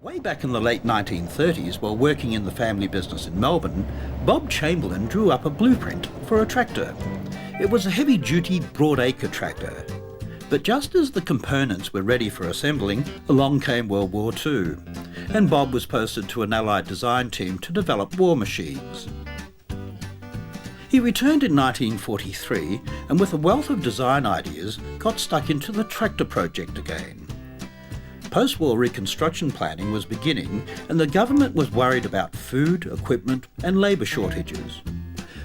Way back in the late 1930s, while working in the family business in Melbourne, Bob Chamberlain drew up a blueprint for a tractor. It was a heavy-duty, broad-acre tractor. But just as the components were ready for assembling, along came World War II, and Bob was posted to an Allied design team to develop war machines. He returned in 1943, and with a wealth of design ideas, got stuck into the tractor project again. Post-war reconstruction planning was beginning, and the government was worried about food, equipment and labour shortages.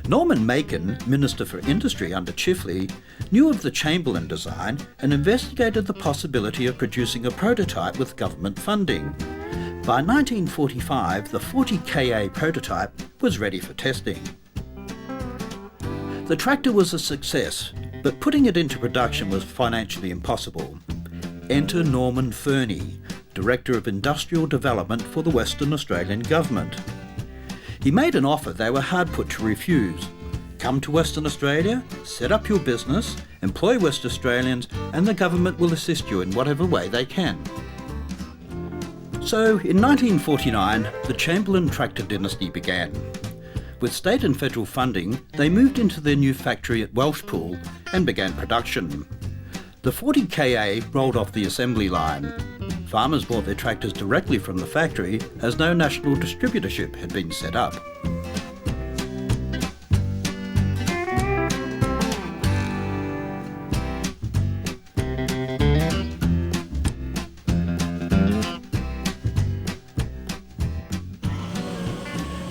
Norman Macon, Minister for Industry under Chifley, knew of the Chamberlain design and investigated the possibility of producing a prototype with government funding. By 1945, the 40 kA prototype was ready for testing. The tractor was a success, but putting it into production was financially impossible. Enter Norman Fernie, Director of Industrial Development for the Western Australian Government. He made an offer they were hard put to refuse. Come to Western Australia, set up your business, employ West Australians, and the government will assist you in whatever way they can. So, in 1949, the Chamberlain tractor dynasty began. With state and federal funding, they moved into their new factory at Welshpool and began production. The 40 kA rolled off the assembly line. Farmers bought their tractors directly from the factory as no national distributorship had been set up.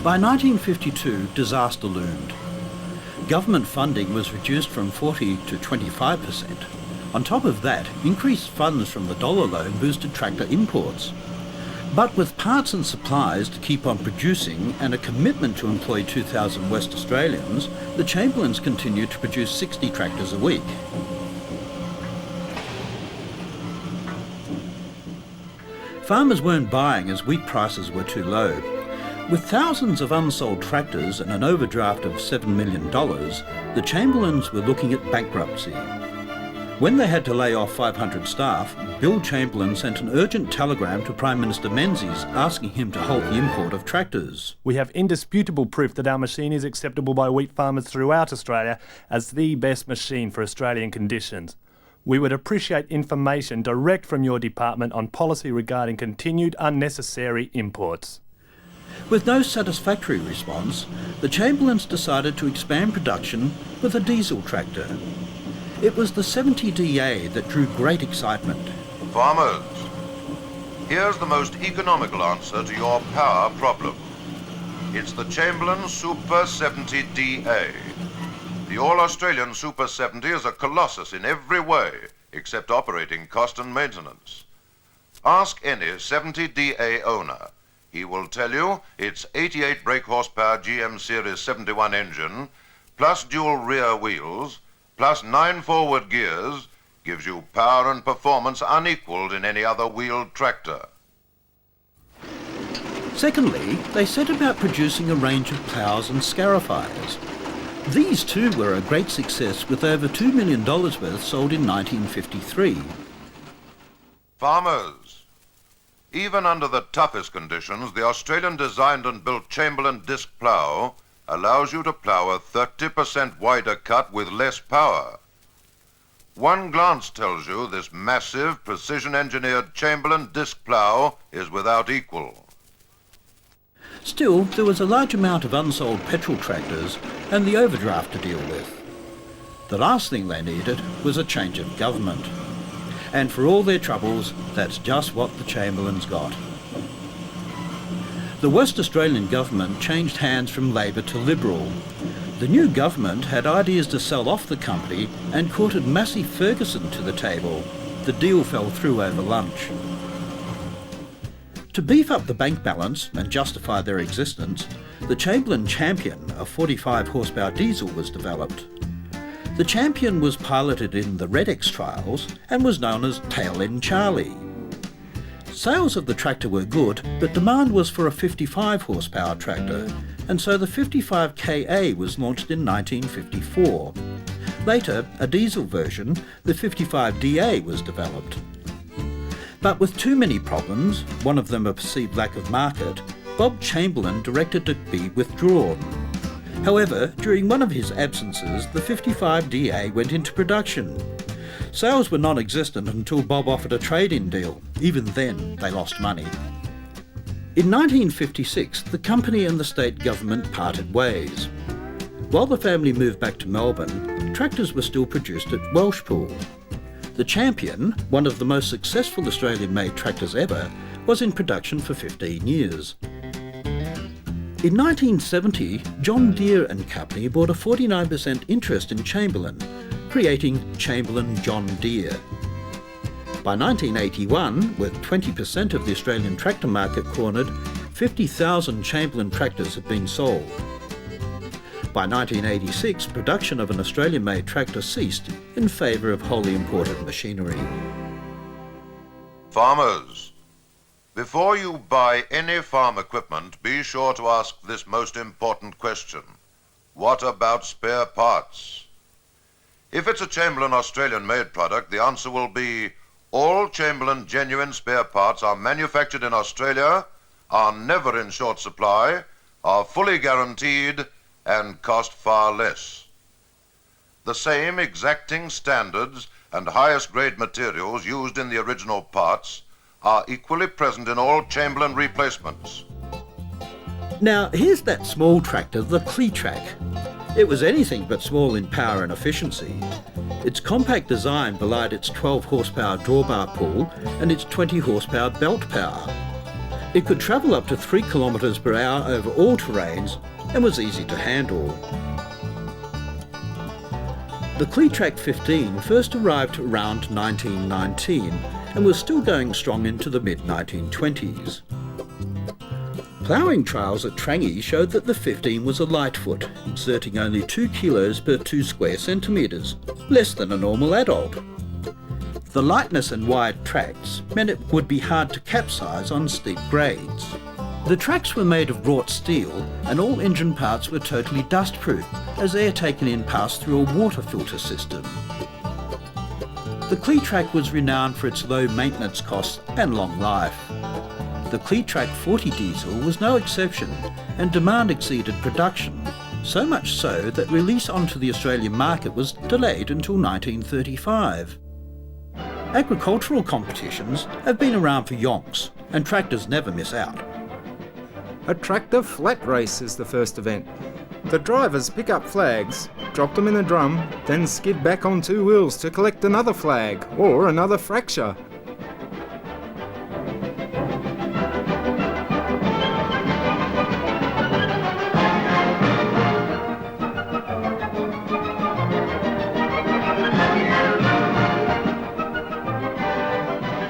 By 1952, disaster loomed. Government funding was reduced from 40 to 25%. On top of that, increased funds from the dollar loan boosted tractor imports. But with parts and supplies to keep on producing and a commitment to employ 2,000 West Australians, the Chamberlains continued to produce 60 tractors a week. Farmers weren't buying as wheat prices were too low. With thousands of unsold tractors and an overdraft of $7 million, the Chamberlains were looking at bankruptcy. When they had to lay off 500 staff, Bill Chamberlain sent an urgent telegram to Prime Minister Menzies asking him to halt the import of tractors. We have indisputable proof that our machine is acceptable by wheat farmers throughout Australia as the best machine for Australian conditions. We would appreciate information direct from your department on policy regarding continued unnecessary imports. With no satisfactory response, the Chamberlains decided to expand production with a diesel tractor. It was the 70DA that drew great excitement. Farmers, here's the most economical answer to your power problem. It's the Chamberlain Super 70DA. The All-Australian Super 70 is a colossus in every way, except operating cost and maintenance. Ask any 70DA owner. He will tell you its 88 brake horsepower GM Series 71 engine, plus dual rear wheels, plus 9 forward gears, gives you power and performance unequaled in any other wheeled tractor. Secondly, they set about producing a range of ploughs and scarifiers. These too were a great success, with over $2 million worth sold in 1953. Farmers, even under the toughest conditions, the Australian designed and built Chamberlain disc plough allows you to plough a 30% wider cut with less power. One glance tells you this massive, precision-engineered Chamberlain disc plough is without equal. Still, there was a large amount of unsold petrol tractors and the overdraft to deal with. The last thing they needed was a change of government. And for all their troubles, that's just what the Chamberlains got. The West Australian government changed hands from Labor to Liberal. The new government had ideas to sell off the company and courted Massey Ferguson to the table. The deal fell through over lunch. To beef up the bank balance and justify their existence, the Chamberlain Champion, a 45 horsepower diesel, was developed. The Champion was piloted in the Redex trials and was known as Tail End Charlie. Sales of the tractor were good, but demand was for a 55 horsepower tractor, and so the 55 kA was launched in 1954. Later, a diesel version, the 55DA, was developed. But with too many problems, one of them a perceived lack of market, Bob Chamberlain directed it be withdrawn. However, during one of his absences, the 55DA went into production. Sales were non-existent until Bob offered a trade-in deal. Even then, they lost money. In 1956, the company and the state government parted ways. While the family moved back to Melbourne, tractors were still produced at Welshpool. The Champion, one of the most successful Australian-made tractors ever, was in production for 15 years. In 1970, John Deere and Company bought a 49% interest in Chamberlain, creating Chamberlain John Deere. By 1981, with 20% of the Australian tractor market cornered, 50,000 Chamberlain tractors had been sold. By 1986, production of an Australian-made tractor ceased in favour of wholly imported machinery. Farmers, before you buy any farm equipment, be sure to ask this most important question. What about spare parts? If it's a Chamberlain Australian-made product, the answer will be all Chamberlain genuine spare parts are manufactured in Australia, are never in short supply, are fully guaranteed, and cost far less. The same exacting standards and highest grade materials used in the original parts are equally present in all Chamberlain replacements. Now, here's that small tractor, the Cletrac. It was anything but small in power and efficiency. Its compact design belied its 12 horsepower drawbar pull and its 20 horsepower belt power. It could travel up to 3 kilometres per hour over all terrains and was easy to handle. The Cletrac 15 first arrived around 1919 and was still going strong into the mid-1920s. Ploughing trials at Trangie showed that the 15 was a lightfoot, exerting only 2 kilos per 2 square centimetres, less than a normal adult. The lightness and wide tracks meant it would be hard to capsize on steep grades. The tracks were made of wrought steel and all engine parts were totally dustproof as air taken in passed through a water filter system. The Cletrac was renowned for its low maintenance costs and long life. The Cletrac 40 diesel was no exception and demand exceeded production, so much so that release onto the Australian market was delayed until 1935. Agricultural competitions have been around for yonks and tractors never miss out. A tractor flat race is the first event. The drivers pick up flags, drop them in a drum, then skid back on 2 wheels to collect another flag or another fracture.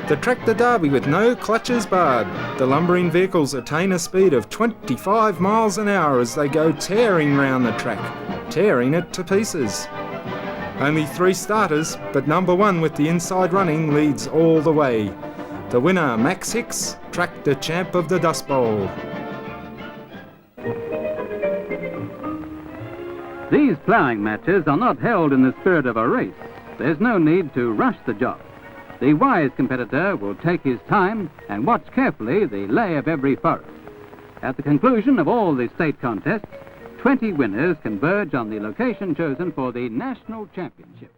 The tractor derby with no clutches barred. The lumbering vehicles attain a speed of 25 miles an hour as they go tearing round the track, tearing it to pieces. Only 3 starters, but number 1 with the inside running leads all the way. The winner, Max Hicks, tractor champ of the Dust Bowl. These ploughing matches are not held in the spirit of a race. There's no need to rush the job. The wise competitor will take his time and watch carefully the lay of every furrow. At the conclusion of all the state contests, 20 winners converge on the location chosen for the national championship.